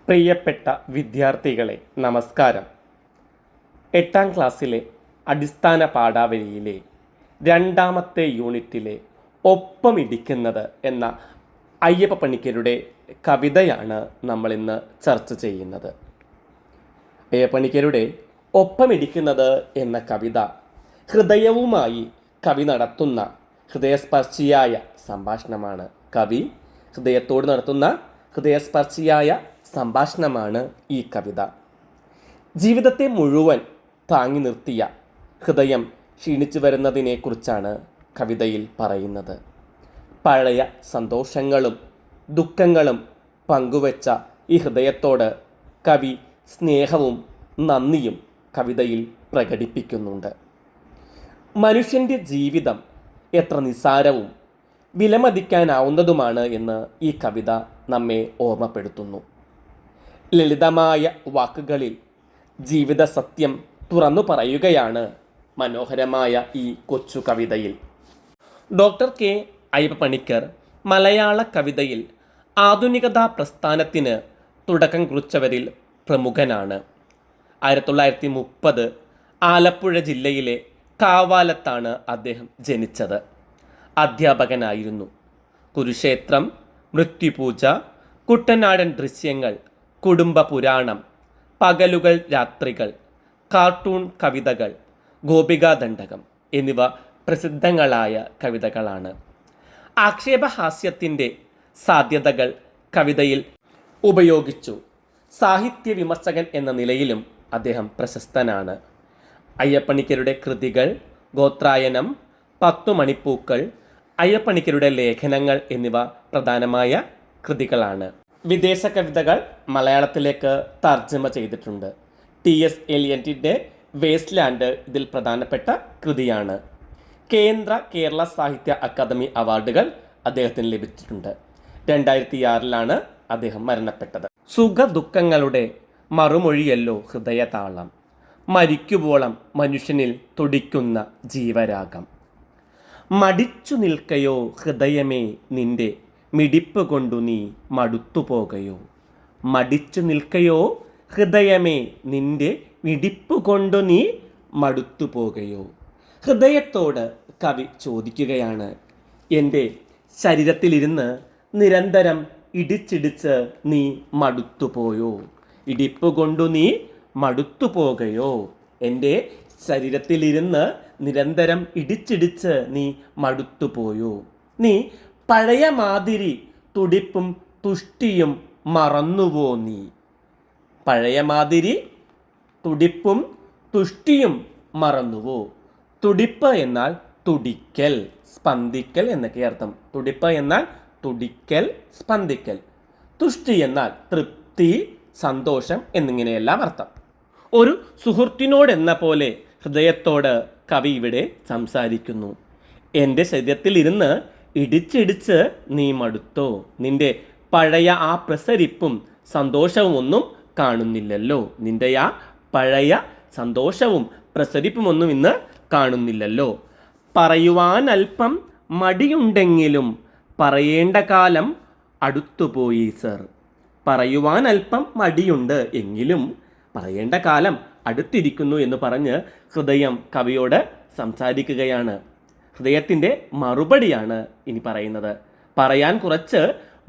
പ്രിയപ്പെട്ട വിദ്യാർത്ഥികളെ നമസ്കാരം. 8ാം ക്ലാസ്സിലെ അടിസ്ഥാന പാഠാവലിയിലെ 2ാമത്തെ യൂണിറ്റിലെ ഒപ്പമിടിക്കുന്നത് എന്ന അയ്യപ്പ പണിക്കരുടെ കവിതയാണ് നമ്മളിന്ന് ചർച്ച ചെയ്യുന്നത്. അയ്യപ്പ പണിക്കരുടെ ഒപ്പമിടിക്കുന്നത് എന്ന കവിത ഹൃദയവുമായി കവി നടത്തുന്ന ഹൃദയസ്പർശിയായ സംഭാഷണമാണ്. കവി ഹൃദയത്തോട് നടത്തുന്ന ഹൃദയസ്പർശിയായ സംഭാഷണമാണ് ഈ കവിത. ജീവിതത്തെ മുഴുവൻ താങ്ങി നിർത്തിയ ഹൃദയം ക്ഷീണിച്ചു വരുന്നതിനെക്കുറിച്ചാണ് കവിതയിൽ പറയുന്നത്. പഴയ സന്തോഷങ്ങളും ദുഃഖങ്ങളും പങ്കുവച്ച ഈ ഹൃദയത്തോട് കവി സ്നേഹവും നന്ദിയും കവിതയിൽ പ്രകടിപ്പിക്കുന്നുണ്ട്. മനുഷ്യൻ്റെ ജീവിതം എത്ര നിസ്സാരവും വിലമതിക്കാനാവുന്നതുമാണ് എന്ന് ഈ കവിത നമ്മെ ഓർമ്മപ്പെടുത്തുന്നു. ലളിതമായ വാക്കുകളിൽ ജീവിത സത്യം തുറന്നു പറയുകയാണ് മനോഹരമായ ഈ കൊച്ചു കവിതയിൽ. ഡോക്ടർ കെ അയ്യപ്പ പണിക്കർ മലയാള കവിതയിൽ ആധുനികതാ പ്രസ്ഥാനത്തിന് തുടക്കം കുറിച്ചവരിൽ പ്രമുഖനാണ്. 1930 ആലപ്പുഴ ജില്ലയിലെ കാവാലത്താണ് അദ്ദേഹം ജനിച്ചത്. അധ്യാപകനായിരുന്നു. കുരുക്ഷേത്രം, മൃത്യുപൂജ, കുട്ടനാടൻ ദൃശ്യങ്ങൾ, കുടുംബ പുരാണം, പകലുകൾ രാത്രികൾ, കാർട്ടൂൺ കവിതകൾ, ഗോപികാദണ്ഡകം എന്നിവ പ്രസിദ്ധങ്ങളായ കവിതകളാണ്. ആക്ഷേപഹാസ്യത്തിൻ്റെ സാധ്യതകൾ കവിതയിൽ ഉപയോഗിച്ചു. സാഹിത്യ വിമർശകൻ എന്ന നിലയിലും അദ്ദേഹം പ്രശസ്തനാണ്. അയ്യപ്പണിക്കരുടെ കൃതികൾ ഗോത്രായനം, 10 മണിപ്പൂക്കൾ, അയ്യപ്പണിക്കരുടെ ലേഖനങ്ങൾ എന്നിവ പ്രധാനമായ കൃതികളാണ്. വിദേശ കവിതകൾ മലയാളത്തിലേക്ക് തർജ്ജമ ചെയ്തിട്ടുണ്ട്. ടി.എസ്. എലിയറ്റിൻ്റെ വേസ്റ്റ്ലാൻഡ് ഇതിൽ പ്രധാനപ്പെട്ട കൃതിയാണ്. കേരള സാഹിത്യ അക്കാദമി അവാർഡുകൾ അദ്ദേഹത്തിന് ലഭിച്ചിട്ടുണ്ട്. 2006 അദ്ദേഹം മരണപ്പെട്ടത്. സുഖ ദുഃഖങ്ങളുടെ മറുമൊഴിയല്ലോ ഹൃദയതാളം, മരിക്കുവോളം മനുഷ്യനിൽ തുടിക്കുന്ന ജീവരാഗം. മടിച്ചു നിൽക്കയോ ഹൃദയമേ നിന്റെ മിടിപ്പ് കൊണ്ടു നീ മടുത്തുപോകയോ. മടിച്ചു നിൽക്കയോ ഹൃദയമേ നിന്റെ മിടിപ്പ് കൊണ്ടു നീ മടുത്തുപോകയോ. ഹൃദയത്തോട് കവി ചോദിക്കുകയാണ്, എൻ്റെ ശരീരത്തിലിരുന്ന് നിരന്തരം ഇടിച്ചിടിച്ച് നീ മടുത്തുപോയോ. ഇടിപ്പ് കൊണ്ടു നീ മടുത്തുപോകയോ. എൻ്റെ ശരീരത്തിലിരുന്ന് നിരന്തരം ഇടിച്ചിടിച്ച് നീ മടുത്തുപോയോ. നീ പഴയ മാതിരി തുടിപ്പും തുഷ്ടിയും മറന്നുവോ നീ. പഴയ മാതിരി തുടിപ്പും തുഷ്ടിയും മറന്നുവോ. തുടിപ്പ് എന്നാൽ തുടിക്കൽ, സ്പന്ദിക്കൽ എന്നൊക്കെ അർത്ഥം. തുടിപ്പ് എന്നാൽ തുടിക്കൽ, സ്പന്ദിക്കൽ. തുഷ്ടി എന്നാൽ തൃപ്തി, സന്തോഷം എന്നിങ്ങനെയെല്ലാം അർത്ഥം. ഒരു സുഹൃത്തിനോടെന്ന പോലെ ഹൃദയത്തോട് കവി ഇവിടെ സംസാരിക്കുന്നു. എൻ്റെ ശരീരത്തിൽ ഇരുന്ന് ഇടിച്ചിടിച്ച് നീ മടുത്തോ. നിൻ്റെ പഴയ ആ പ്രസരിപ്പും സന്തോഷവും ഒന്നും കാണുന്നില്ലല്ലോ. നിൻ്റെ ആ പഴയ സന്തോഷവും പ്രസരിപ്പുമൊന്നും ഇന്ന് കാണുന്നില്ലല്ലോ. പറയുവാൻ അല്പം മടിയുണ്ടെങ്കിലും പറയേണ്ട കാലം അടുത്തുപോയി സർ. പറയുവാൻ അല്പം മടിയുണ്ട് എങ്കിലും പറയേണ്ട കാലം അടുത്തിരിക്കുന്നു എന്ന് പറഞ്ഞ് ഹൃദയം കവിയോട് സംസാരിക്കുകയാണ്. ഹൃദയത്തിൻ്റെ മറുപടിയാണ് ഇനി പറയുന്നത്. പറയാൻ കുറച്ച്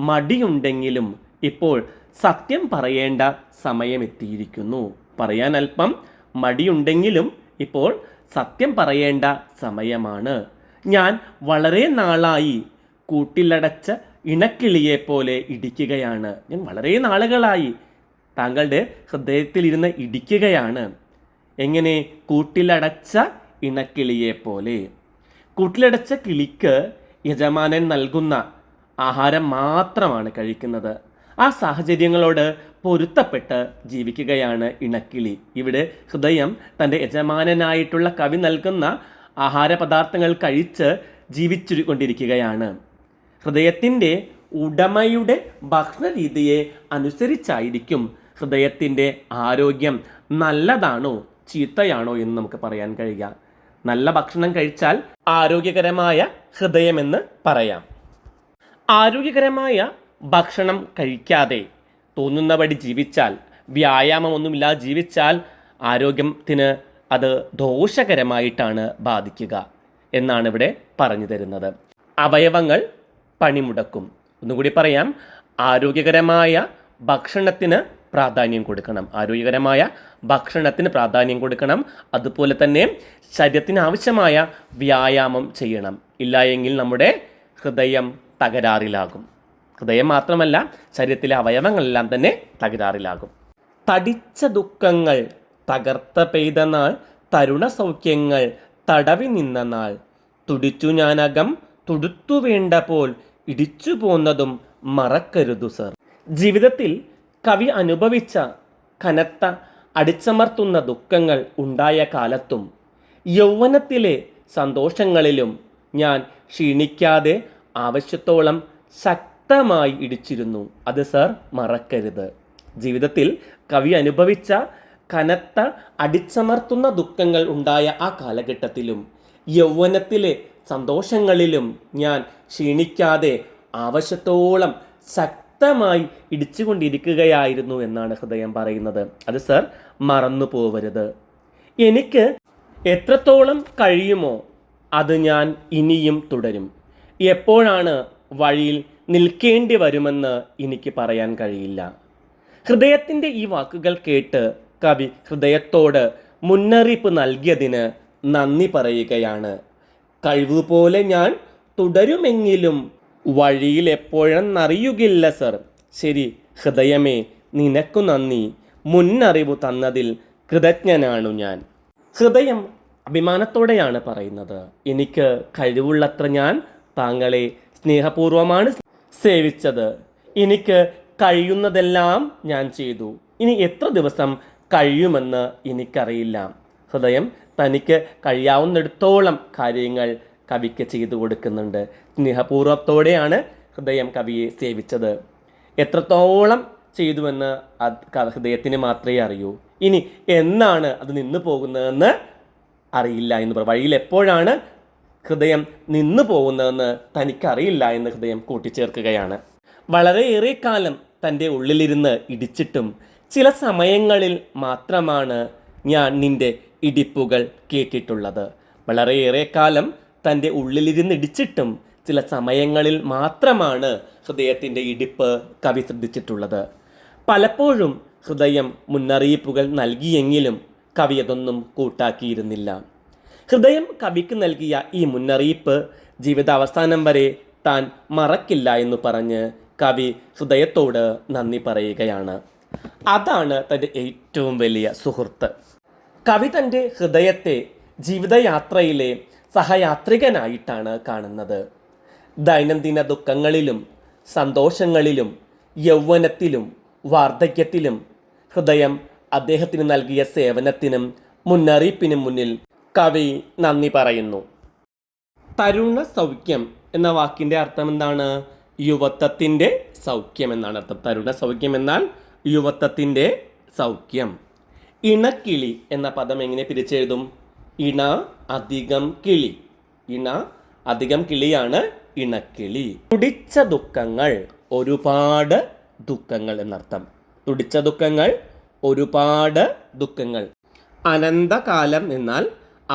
മടിയുണ്ടെങ്കിലും ഇപ്പോൾ സത്യം പറയേണ്ട സമയമെത്തിയിരിക്കുന്നു. പറയാൻ അല്പം മടിയുണ്ടെങ്കിലും ഇപ്പോൾ സത്യം പറയേണ്ട സമയമാണ്. ഞാൻ വളരെ നാളായി കൂട്ടിലടച്ച ഇണക്കിളിയെപ്പോലെ ഇടിക്കുകയാണ്. ഞാൻ വളരെ നാളുകളായി താങ്കളുടെ ഹൃദയത്തിലിരുന്ന് ഇടിക്കുകയാണ്. എങ്ങനെ? കൂട്ടിലടച്ച ഇണക്കിളിയെപ്പോലെ. കൂട്ടിലടച്ച കിളിക്ക് യജമാനൻ നൽകുന്ന ആഹാരം മാത്രമാണ് കഴിക്കുന്നത്. ആ സാഹചര്യങ്ങളോട് പൊരുത്തപ്പെട്ട് ജീവിക്കുകയാണ് ഇണക്കിളി. ഇവിടെ ഹൃദയം തൻ്റെ യജമാനനായിട്ടുള്ള കവി നൽകുന്ന ആഹാര പദാർത്ഥങ്ങൾ കഴിച്ച് ജീവിച്ചു കൊണ്ടിരിക്കുകയാണ്. ഹൃദയത്തിൻ്റെ ഉടമയുടെ ഭക്ഷണരീതിയെ അനുസരിച്ചായിരിക്കും ഹൃദയത്തിൻ്റെ ആരോഗ്യം നല്ലതാണോ ചീത്തയാണോ എന്ന് നമുക്ക് പറയാൻ കഴിയുക. നല്ല ഭക്ഷണം കഴിച്ചാൽ ആരോഗ്യകരമായ ഹൃദയമെന്ന് പറയാം. ആരോഗ്യകരമായ ഭക്ഷണം കഴിക്കാതെ തോന്നുന്നപടി ജീവിച്ചാൽ, വ്യായാമമൊന്നുമില്ലാതെ ജീവിച്ചാൽ ആരോഗ്യത്തിന് അത് ദോഷകരമായിട്ടാണ് ബാധിക്കുക എന്നാണ് ഇവിടെ പറഞ്ഞു തരുന്നത്. അവയവങ്ങൾ പണിമുടക്കും. ഒന്നുകൂടി പറയാം, ആരോഗ്യകരമായ ഭക്ഷണത്തിന് പ്രാധാന്യം കൊടുക്കണം. ആരോഗ്യകരമായ ഭക്ഷണത്തിന് പ്രാധാന്യം കൊടുക്കണം. അതുപോലെ തന്നെ ശരീരത്തിന് ആവശ്യമായ വ്യായാമം ചെയ്യണം. ഇല്ല എങ്കിൽ നമ്മുടെ ഹൃദയം തകരാറിലാകും. ഹൃദയം മാത്രമല്ല, ശരീരത്തിലെ അവയവങ്ങളെല്ലാം തന്നെ തകരാറിലാകും. തടിച്ച ദുഃഖങ്ങൾ തകർത്ത പെയ്ത നാൾ, തരുണ സൗഖ്യങ്ങൾ തടവി നിന്ന നാൾ, തുടിച്ചു ഞാനകം തുടുത്തു വേണ്ട പോൽ ഇടിച്ചു പോന്നതും മറക്കരുതു സർ. ജീവിതത്തിൽ കവി അനുഭവിച്ച കനത്ത അടിച്ചമർത്തുന്ന ദുഃഖങ്ങൾ ഉണ്ടായ കാലത്തും യൗവനത്തിലെ സന്തോഷങ്ങളിലും ഞാൻ ക്ഷീണിക്കാതെ ആവശ്യത്തോളം ശക്തമായി ഇടിച്ചിരുന്നു. അത് സർ മറക്കരുത്. ജീവിതത്തിൽ കവി അനുഭവിച്ച കനത്ത അടിച്ചമർത്തുന്ന ദുഃഖങ്ങൾ ഉണ്ടായ ആ കാലഘട്ടത്തിലും യൗവനത്തിലെ സന്തോഷങ്ങളിലും ഞാൻ ക്ഷീണിക്കാതെ ആവശ്യത്തോളം ശക്തമായി ഇടിച്ചുകൊണ്ടിരിക്കുകയായിരുന്നു എന്നാണ് ഹൃദയം പറയുന്നത്. അത് സർ മറന്നു പോവരുത്. എനിക്ക് എത്രത്തോളം കഴിയുമോ അത് ഞാൻ ഇനിയും തുടരും. എപ്പോഴാണ് വഴിയിൽ നിൽക്കേണ്ടി വരുമെന്ന് എനിക്ക് പറയാൻ കഴിയില്ല. ഹൃദയത്തിൻ്റെ ഈ വാക്കുകൾ കേട്ട് കവി ഹൃദയത്തോട് മുന്നറിയിപ്പ് നൽകിയതിന് നന്ദി പറയുകയാണ്. കഴിവുപോലെ ഞാൻ തുടരുമെങ്കിലും വഴിയിൽ എപ്പോഴെന്നറിയുകില്ല സർ. ശരി ഹൃദയമേ, നിനക്കു നന്ദി. മുന്നറിവ് തന്നതിൽ കൃതജ്ഞനാണു ഞാൻ. ഹൃദയം അഭിമാനത്തോടെയാണ് പറയുന്നത്. എനിക്ക് കഴിവുള്ളത്ര ഞാൻ താങ്കളെ സ്നേഹപൂർവമാണ് സേവിച്ചത്. എനിക്ക് കഴിയുന്നതെല്ലാം ഞാൻ ചെയ്തു. ഇനി എത്ര ദിവസം കഴിയുമെന്ന് എനിക്കറിയില്ല. ഹൃദയം തനിക്ക് കഴിയാവുന്നിടത്തോളം കാര്യങ്ങൾ കവിക്ക് ചെയ്തു കൊടുക്കുന്നുണ്ട്. സ്നേഹപൂർവ്വത്തോടെയാണ് ഹൃദയം കവിയെ സേവിച്ചത്. എത്രത്തോളം ചെയ്തുവെന്ന് ഹൃദയത്തിന് മാത്രമേ അറിയൂ. ഇനി എന്നാണ് അത് നിന്നു പോകുന്നതെന്ന് അറിയില്ല എന്ന് പറയും. വഴിയിൽ എപ്പോഴാണ് ഹൃദയം നിന്നു പോകുന്നതെന്ന് തനിക്കറിയില്ല എന്ന് ഹൃദയം കൂട്ടിച്ചേർക്കുകയാണ്. വളരെയേറെ കാലം തൻ്റെ ഉള്ളിലിരുന്ന് ഇടിച്ചിട്ടും ചില സമയങ്ങളിൽ മാത്രമാണ് ഞാൻ നിൻ്റെ ഇടിപ്പുകൾ കേട്ടിട്ടുള്ളത്. വളരെയേറെ കാലം തൻ്റെ ഉള്ളിലിരുന്ന് ഇടിച്ചിട്ടും ചില സമയങ്ങളിൽ മാത്രമാണ് ഹൃദയത്തിൻ്റെ ഇടിപ്പ് കവി ശ്രദ്ധിച്ചിട്ടുള്ളത്. പലപ്പോഴും ഹൃദയം മുന്നറിയിപ്പുകൾ നൽകിയെങ്കിലും കവി അതൊന്നും കൂട്ടാക്കിയിരുന്നില്ല. ഹൃദയം കവിക്ക് നൽകിയ ഈ മുന്നറിയിപ്പ് ജീവിതാവസാനം വരെ താൻ മറക്കില്ല എന്ന് പറഞ്ഞ് കവി ഹൃദയത്തോട് നന്ദി പറയുകയാണ്. അതാണ് തൻ്റെ ഏറ്റവും വലിയ സുഹൃത്ത്. കവി തൻ്റെ ഹൃദയത്തെ ജീവിതയാത്രയിലെ സഹയാത്രികനായിട്ടാണ് കാണുന്നത്. ദൈനംദിന ദുഃഖങ്ങളിലും സന്തോഷങ്ങളിലും യൗവനത്തിലും വാർദ്ധക്യത്തിലും ഹൃദയം അദ്ദേഹത്തിന് നൽകിയ സേവനത്തിനും മുന്നറിയിപ്പിനും മുന്നിൽ കവി നന്ദി പറയുന്നു. തരുണ സൗഖ്യം എന്ന വാക്കിൻ്റെ അർത്ഥം എന്താണ്? യുവത്വത്തിൻ്റെ സൗഖ്യം എന്നാണ് അർത്ഥം. തരുണ സൗഖ്യം എന്നാൽ യുവത്വത്തിൻ്റെ സൗഖ്യം. ഇണക്കിളി എന്ന പദം എങ്ങനെ പിരിച്ചെഴുതും? ഇണ അധികം കിളി. ഇണ അധികം കിളിയാണ് ഇണക്കിളി. തുടിച്ച ദുഃഖങ്ങൾ, ഒരുപാട് ദുഃഖങ്ങൾ എന്നർത്ഥം. തുടിച്ച ദുഃഖങ്ങൾ, ഒരുപാട് ദുഃഖങ്ങൾ. അനന്തകാലം എന്നാൽ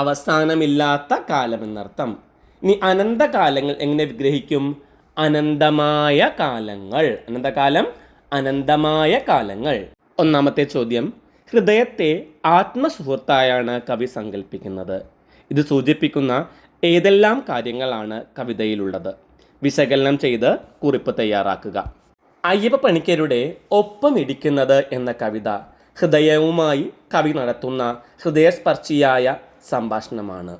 അവസാനമില്ലാത്ത കാലം എന്നർത്ഥം. ഇനി അനന്തകാലങ്ങൾ എങ്ങനെ വിഗ്രഹിക്കും? അനന്തമായ കാലങ്ങൾ. അനന്തകാലം, അനന്തമായ കാലങ്ങൾ. ഒന്നാമത്തെ ചോദ്യം, ഹൃദയത്തെ ആത്മസുഹൃത്തായാണ് കവി സങ്കല്പിക്കുന്നത്. ഇത് സൂചിപ്പിക്കുന്ന ഏതെല്ലാം കാര്യങ്ങളാണ് കവിതയിലുള്ളത്? വിശകലനം ചെയ്ത് കുറിപ്പ് തയ്യാറാക്കുക. അയ്യപ്പ പണിക്കരുടെ ഒപ്പം ഇടിക്കുന്നത് എന്ന കവിത ഹൃദയവുമായി കവി നടത്തുന്ന ഹൃദയസ്പർശിയായ സംഭാഷണമാണ്.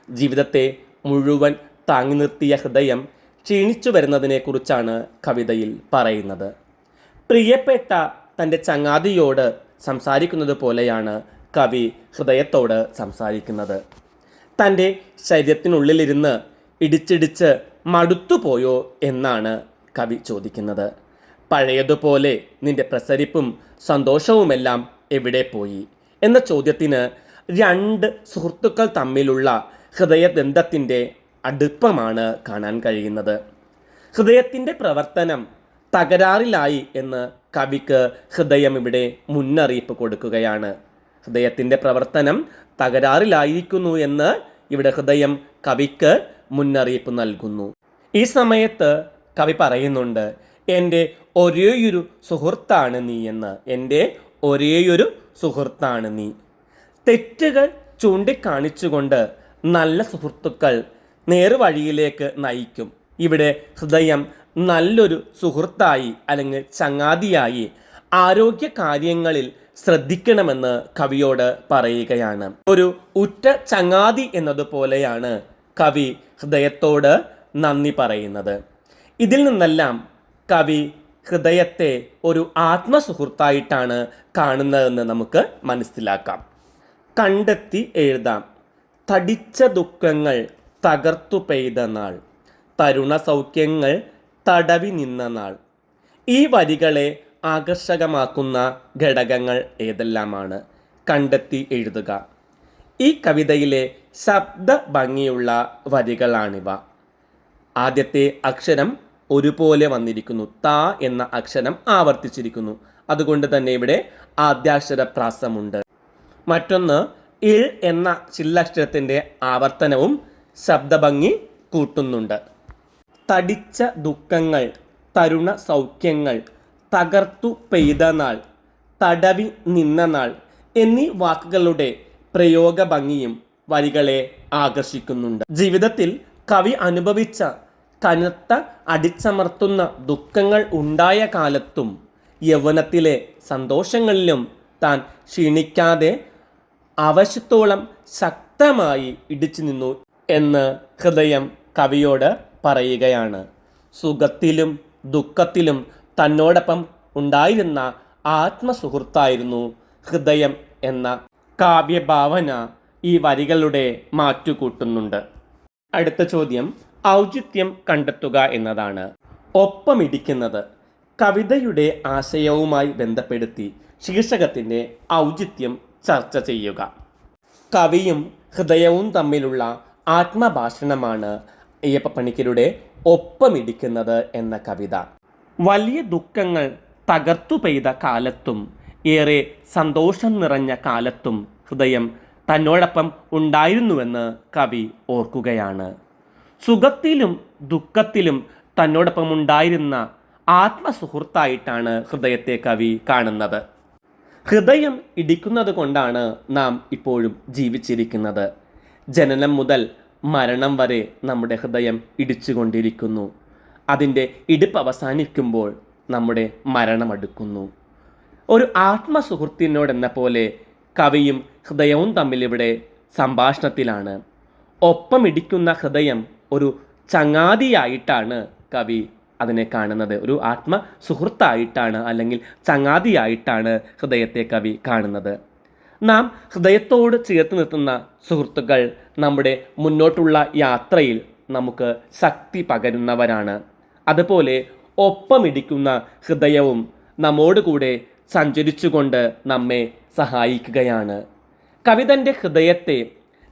ജീവിതത്തെ മുഴുവൻ താങ്ങി നിർത്തിയ ഹൃദയം ക്ഷീണിച്ചു വരുന്നതിനെക്കുറിച്ചാണ് കവിതയിൽ പറയുന്നത്. പ്രിയപ്പെട്ട തൻ്റെ ചങ്ങാതിയോട് സംസാരിക്കുന്നത് പോലെയാണ് കവി ഹൃദയത്തോട് സംസാരിക്കുന്നത്. തൻ്റെ ശരീരത്തിനുള്ളിലിരുന്ന് ഇടിച്ചിടിച്ച് മടുത്തുപോയോ എന്നാണ് കവി ചോദിക്കുന്നത്. പഴയതുപോലെ നിന്റെ പ്രസരിപ്പും സന്തോഷവുമെല്ലാം എവിടെ പോയി എന്ന ചോദ്യത്തിന് രണ്ട് സുഹൃത്തുക്കൾ തമ്മിലുള്ള ഹൃദയബന്ധത്തിൻ്റെ അടുപ്പമാണ് കാണാൻ കഴിയുന്നത്. ഹൃദയത്തിൻ്റെ പ്രവർത്തനം തകരാറിലായി എന്ന് കവിക്ക് ഹൃദയം ഇവിടെ മുന്നറിയിപ്പ് കൊടുക്കുകയാണ്. ഹൃദയത്തിൻ്റെ പ്രവർത്തനം തകരാറിലായിരിക്കുന്നു എന്ന് ഇവിടെ ഹൃദയം കവിക്ക് മുന്നറിയിപ്പ് നൽകുന്നു. ഈ സമയത്ത് കവി പറയുന്നുണ്ട്, എൻ്റെ ഒരേയൊരു സുഹൃത്താണ് നീ എന്ന്. എൻ്റെ ഒരേയൊരു സുഹൃത്താണ് നീ. തെറ്റുകൾ ചൂണ്ടിക്കാണിച്ചുകൊണ്ട് നല്ല സുഹൃത്തുക്കൾ നേർവഴിയിലേക്ക് നയിക്കും. ഇവിടെ ഹൃദയം നല്ലൊരു സുഹൃത്തായി അല്ലെങ്കിൽ ചങ്ങാതിയായി ആരോഗ്യ കാര്യങ്ങളിൽ ശ്രദ്ധിക്കണമെന്ന് കവിയോട് പറയുകയാണ്. ഒരു ഉറ്റ ചങ്ങാതി എന്നതുപോലെയാണ് കവി ഹൃദയത്തോട് നന്ദി പറയുന്നത്. ഇതിൽ നിന്നെല്ലാം കവി ഹൃദയത്തെ ഒരു ആത്മസുഹൃത്തായിട്ടാണ് കാണുന്നതെന്ന് നമുക്ക് മനസ്സിലാക്കാം. കണ്ടെത്തി എഴുതാം. തടിച്ച ദുഃഖങ്ങൾ തകർത്തു പെയ്ത നാൾ, തരുണ സൗഖ്യങ്ങൾ തടവി നിന്ന നാൾ. ഈ വരികളെ ആകർഷകമാക്കുന്ന ഘടകങ്ങൾ ഏതെല്ലാമാണ്? കണ്ടെത്തി എഴുതുക. ഈ കവിതയിലെ ശബ്ദ ഭംഗിയുള്ള വരികളാണിവ. ആദ്യത്തെ അക്ഷരം ഒരുപോലെ വന്നിരിക്കുന്നു. ത എന്ന അക്ഷരം ആവർത്തിച്ചിരിക്കുന്നു. അതുകൊണ്ട് തന്നെ ഇവിടെ ആദ്യാക്ഷരപ്രാസമുണ്ട്. മറ്റൊന്ന് ഇൾ എന്ന ചില്ലക്ഷരത്തിൻ്റെ ആവർത്തനവും ശബ്ദഭംഗി കൂട്ടുന്നുണ്ട്. തടിച്ച ദുഃഖങ്ങൾ, തരുണ സൗഖ്യങ്ങൾ, തകർത്തു പെയ്ത നാൾ, തടവി നിന്ന നാൾ എന്നീ വാക്കുകളുടെ പ്രയോഗ ഭംഗിയും വരികളെ ആകർഷിക്കുന്നുണ്ട്. ജീവിതത്തിൽ കവി അനുഭവിച്ച കനത്ത അടിച്ചമർത്തുന്ന ദുഃഖങ്ങൾ ഉണ്ടായ കാലത്തും യൗവനത്തിലെ സന്തോഷങ്ങളിലും താൻ ക്ഷീണിക്കാതെ ആവശ്യത്തോളം ശക്തമായി ഇടിച്ചു നിന്നു എന്ന് ഹൃദയം കവിയോട് പറയുകയാണ്. സുഖത്തിലും ദുഃഖത്തിലും തന്നോടൊപ്പം ഉണ്ടായിരുന്ന ആത്മസുഹൃത്തായിരുന്നു ഹൃദയം എന്ന കാവ്യഭാവന ഈ വരികളുടെ മാറ്റുകൂട്ടുന്നുണ്ട്. അടുത്ത ചോദ്യം ഔചിത്യം കണ്ടെത്തുക എന്നതാണ്. ഒപ്പമിടിക്കുന്നത്. കവിതയുടെ ആശയവുമായി ബന്ധപ്പെടുത്തി ശീർഷകത്തിൻ്റെ ഔചിത്യം ചർച്ച ചെയ്യുക. കവിയും ഹൃദയവും തമ്മിലുള്ള ആത്മഭാഷണമാണ് അയ്യപ്പ പണിക്കരുടെ ഒപ്പമിടിക്കുന്നത് എന്ന കവിത. വലിയ ദുഃഖങ്ങൾ തകർത്തു പെയ്ത കാലത്തും ഏറെ സന്തോഷം നിറഞ്ഞ കാലത്തും ഹൃദയം തന്നോടൊപ്പം ഉണ്ടായിരുന്നുവെന്ന് കവി ഓർക്കുകയാണ്. സുഖത്തിലും ദുഃഖത്തിലും തന്നോടൊപ്പം ഉണ്ടായിരുന്ന ആത്മസുഹൃത്തായിട്ടാണ് ഹൃദയത്തെ കവി കാണുന്നത്. ഹൃദയം ഇടിക്കുന്നത് കൊണ്ടാണ് നാം ഇപ്പോഴും ജീവിച്ചിരിക്കുന്നത്. ജനനം മുതൽ മരണം വരെ നമ്മുടെ ഹൃദയം ഇടിച്ചുകൊണ്ടിരിക്കുന്നു. അതിൻ്റെ ഇടിപ്പ് അവസാനിക്കുമ്പോൾ നമ്മുടെ മരണം അടുക്കുന്നു. ഒരു ആത്മസുഹൃത്തിനോടെന്ന പോലെ കവിയും ഹൃദയവും തമ്മിൽ ഇവിടെ സംഭാഷണത്തിലാണ്. ഒപ്പമിടിക്കുന്ന ഹൃദയം ഒരു ചങ്ങാതിയായിട്ടാണ് കവി അതിനെ കാണുന്നത്. ഒരു ആത്മ സുഹൃത്തായിട്ടാണ് അല്ലെങ്കിൽ ചങ്ങാതിയായിട്ടാണ് ഹൃദയത്തെ കവി കാണുന്നത്. നാം ഹൃദയത്തോട് ചേർത്ത് നിർത്തുന്ന സുഹൃത്തുക്കൾ നമ്മുടെ മുന്നോട്ടുള്ള യാത്രയിൽ നമുക്ക് ശക്തി പകരുന്നവരാണ്. അതുപോലെ ഒപ്പമിടിക്കുന്ന ഹൃദയവും നമ്മോട് കൂടെ സഞ്ചരിച്ചുകൊണ്ട് നമ്മെ സഹായിക്കുകയാണ്. കവി തൻ്റെ ഹൃദയത്തെ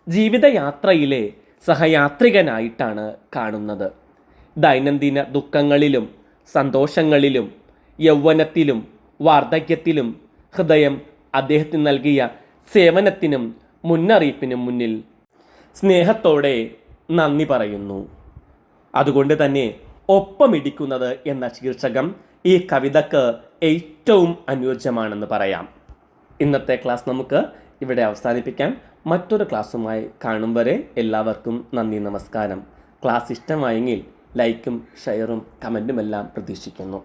ജീവിതയാത്രയിലെ സഹയാത്രികനായിട്ടാണ് കാണുന്നത്. ദൈനംദിന ദുഃഖങ്ങളിലും സന്തോഷങ്ങളിലും യൗവനത്തിലും വാർദ്ധക്യത്തിലും ഹൃദയം അദ്ദേഹത്തിന് നൽകിയ സേവനത്തിനും മുന്നറിയിപ്പിനും മുന്നിൽ സ്നേഹത്തോടെ നന്ദി പറയുന്നു. അതുകൊണ്ട് തന്നെ ഒപ്പമിടിക്കുന്നത് എന്ന ശീർഷകം ഈ കവിതക്ക് ഏറ്റവും അനുയോജ്യമാണെന്ന് പറയാം. ഇന്നത്തെ ക്ലാസ് നമുക്ക് ഇവിടെ അവസാനിപ്പിക്കാം. മറ്റൊരു ക്ലാസ്സുമായി കാണും വരെ എല്ലാവർക്കും നന്ദി, നമസ്കാരം. ക്ലാസ് ഇഷ്ടമായെങ്കിൽ ലൈക്കും ഷെയറും കമൻറ്റുമെല്ലാം പ്രതീക്ഷിക്കുന്നു.